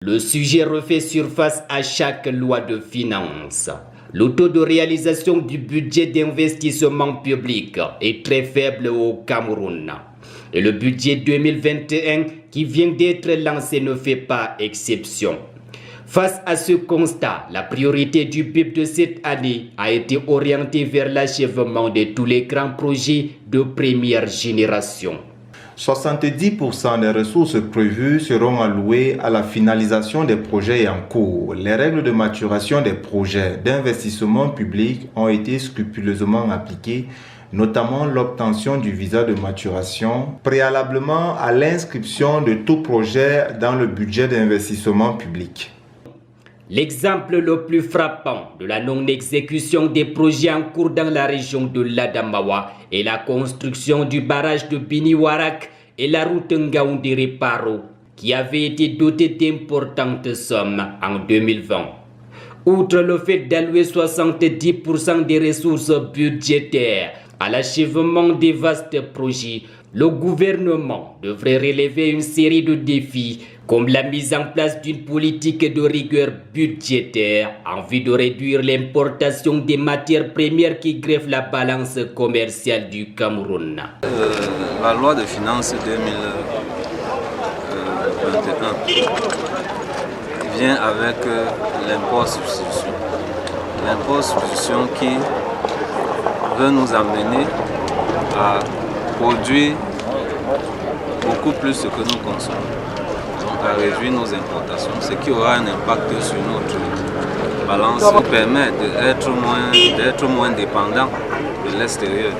Le sujet refait surface à chaque loi de finances. Le taux de réalisation du budget d'investissement public est très faible au Cameroun. Et le budget 2021 qui vient d'être lancé ne fait pas exception. Face à ce constat, la priorité du PIB de cette année a été orientée vers l'achèvement de tous les grands projets de première génération. 70% des ressources prévues seront allouées à la finalisation des projets en cours. Les règles de maturation des projets d'investissement public ont été scrupuleusement appliquées, notamment l'obtention du visa de maturation préalablement à l'inscription de tout projet dans le budget d'investissement public. L'exemple le plus frappant de la non-exécution des projets en cours dans la région de l'Adamawa est la construction du barrage de Biniwarak et la route Ngaoundéré-Paro, qui avait été dotée d'importantes sommes en 2020. Outre le fait d'allouer 70% des ressources budgétaires à l'achèvement des vastes projets, le gouvernement devrait relever une série de défis comme la mise en place d'une politique de rigueur budgétaire en vue de réduire l'importation des matières premières qui greffent la balance commerciale du Cameroun. La loi de finances 2021 vient avec l'impôt substitution. L'impôt substitution qui veut nous amener à produire beaucoup plus ce que nous consommons, donc à réduire nos importations, ce qui aura un impact sur notre balance, nous permet d'être moins dépendant de l'extérieur.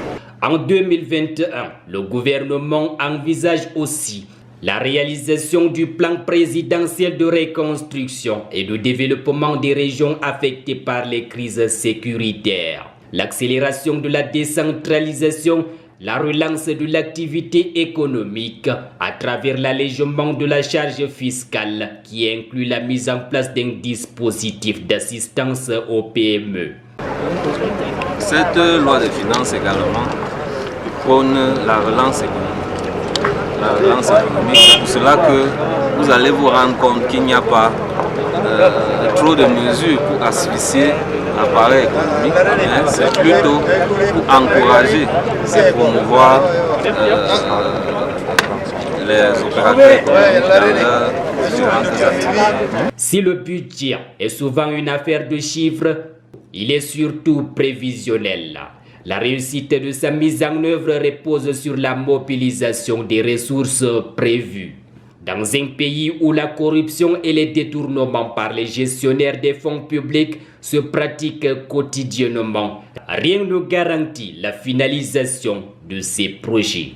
En 2021, le gouvernement envisage aussi la réalisation du plan présidentiel de reconstruction et de développement des régions affectées par les crises sécuritaires, l'accélération de la décentralisation, la relance de l'activité économique à travers l'allègement de la charge fiscale qui inclut la mise en place d'un dispositif d'assistance aux PME. Cette loi de finances également prône la relance économique. La relance économique, c'est pour cela que vous allez vous rendre compte qu'il n'y a pas trop de mesures pour asphyxier l'appareil économique, mais c'est plutôt pour encourager, c'est promouvoir les opérateurs économiques dans leurs différentes activités. Si le budget est souvent une affaire de chiffres, il est surtout prévisionnel. La réussite de sa mise en œuvre repose sur la mobilisation des ressources prévues. Dans un pays où la corruption et les détournements par les gestionnaires des fonds publics se pratiquent quotidiennement, rien ne garantit la finalisation de ces projets.